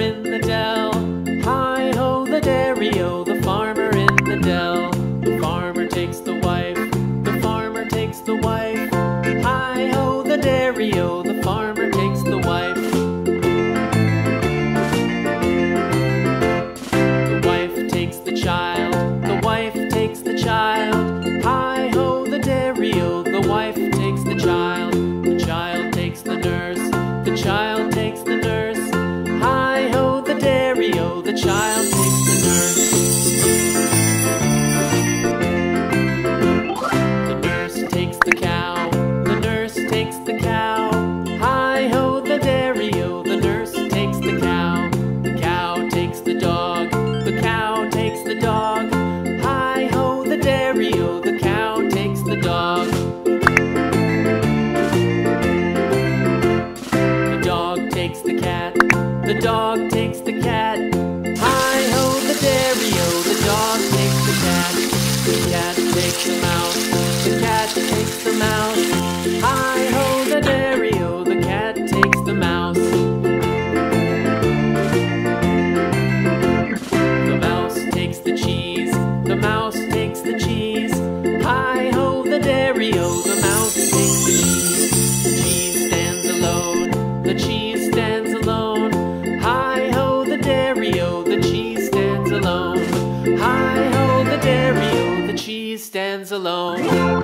in the dell. Hi-ho, the dairy-o, the farmer in the dell. The farmer takes the wife, the farmer takes the wife. Hi-ho, the dairy-o, the farmer takes the wife. The wife takes the child, the wife takes the child. Hi-ho, the dairy-o, the wife takes the child. The child takes the nurse, the child takes the nurse. Hi-ho, the dairy-o, the child takes the nurse. The nurse takes the cow, the nurse takes the cow. Hi-ho, the dairy-o, the nurse takes the cow. The cow takes the dog, the cow takes the dog. Hi-ho, the dairy-o, the cow takes the dog. The dog takes the cat, the dog takes the cat. Hi-ho, the dairy-o, the dog takes the cat. The cat takes the mouse, the cat takes the mouse. Hi-ho, the dairy-o, the cat takes the mouse. The mouse takes the cheese, the mouse takes the cheese. Hi-ho, the dairy-o, the mouse takes the cheese. The cheese stands alone, the cheese stands alone. Hi-ho, the dairy-o, the cheese stands alone. Hi-ho, the dairy-o, the cheese stands alone.